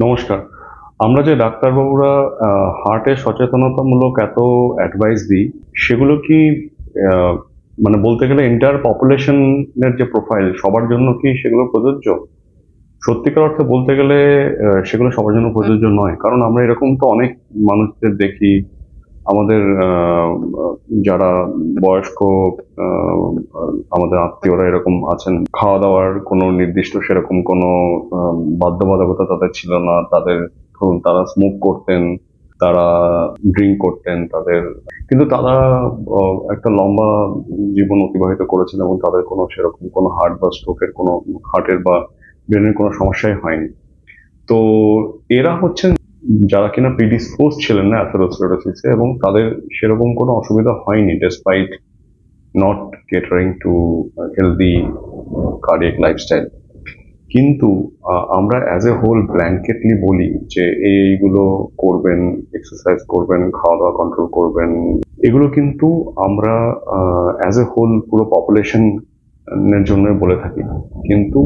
নমস্কার। আমরা যে ডাক্তারবাবুরা হার্টের সচেতনতামূলক এত অ্যাডভাইস দিই, সেগুলো কি আহ, মানে বলতে গেলে এন্টায়ার পপুলেশনের যে প্রোফাইল সবার জন্য কি সেগুলো প্রযোজ্য? সত্যিকার অর্থে বলতে গেলে সেগুলো সবার জন্য প্রযোজ্য নয়, কারণ আমরা এরকম তো অনেক মানুষদের দেখি আমাদের যারা বয়স্ক, আহ, আমাদের আত্মীয়রা এরকম আছেন, খাওয়া দাওয়ার কোনো নির্দিষ্ট সেরকম কোনো বাধ্যবাধকতা তাদের ছিল না। তাদের ধরুন তারা স্মোক করতেন, তারা ড্রিঙ্ক করতেন, তাদের কিন্তু তারা একটা লম্বা জীবন অতিবাহিত করেছেন এবং তাদের কোনো সেরকম কোনো হার্ট বা স্ট্রোকের কোনো, হার্টের বা ব্রেনের কোনো সমস্যাই হয়নি। তো এরা হচ্ছেন যারা কিনা প্রিডিসপোজ ছিলেন না অ্যাথেরোস্ক্লেরোসিসে, এবং তাদের সেরকম কোনো অসুবিধা হয়নি despite not catering two healthy cardiac lifestyle. কিন্তু আমরা অ্যাজ এ হোল ব্ল্যাঙ্কেটলি বলি যে এইগুলো করবেন, এক্সারসাইজ করবেন, খাওয়া দাওয়া কন্ট্রোল করবেন, এগুলো কিন্তু আমরা অ্যাজ এ হোল পুরো পপুলেশনের জন্য বলে থাকি। কিন্তু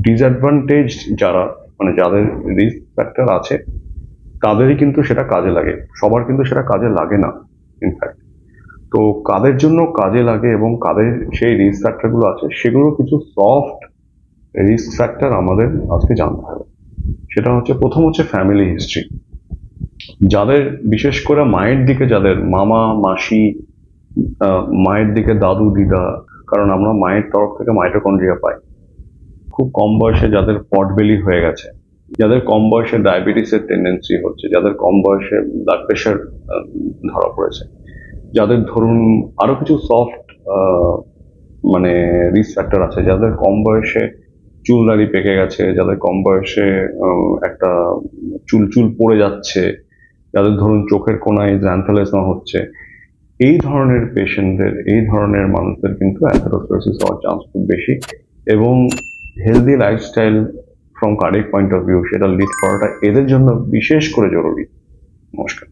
ডিসঅ্যাডভান্টেজ যারা, মানে যাদের রিস্ক ফ্যাক্টর আছে, তাদেরই কিন্তু সেটা কাজে লাগে, সবার কিন্তু সেটা কাজে লাগে না ইনফ্যাক্ট। তো কাদের জন্য কাজে লাগে এবং কাদের সেই রিস্ক ফ্যাক্টর গুলো আছে, সেগুলো কিছু সফট রিস্ক ফ্যাক্টর আমাদের আজকে জানতে হবে। সেটা হচ্ছে, প্রথম হচ্ছে ফ্যামিলি হিস্ট্রি। যাদের বিশেষ করে মায়ের দিকে, যাদের মামা মাসি, মায়ের দিকে দাদু দিদা, কারণ আমরা মায়ের তরফ থেকে মাইটোকন্ড্রিয়া পাই। খুব কম বয়সে যাদের পট বেলি হয়ে গেছে, যাদের কম বয়সে ডায়াবেটিসের টেন্ডেন্সি হচ্ছে, যাদের কম বয়সে ব্লাড প্রেশার ধরা পড়েছে, যাদের ধরুন আরো কিছু সফট মানে রিস্ক ফ্যাক্টর আছে, যাদের কম বয়সে চুল দাড়ি পেকে গেছে, যাদের কম বয়সে একটা চুল চুল পড়ে যাচ্ছে, যাদের ধরুন চোখের কোনায় জ্যান্থালেসমা হচ্ছে, এই ধরনের পেশেন্টদের, এই ধরনের মানুষদের কিন্তু অ্যাথেরোস্ক্লেরোসিস হওয়ার চান্স খুব বেশি। এবং healthy lifestyle from cardiac point of view সেটা লিড করাটা এদের জন্য বিশেষ করে জরুরি। নমস্কার।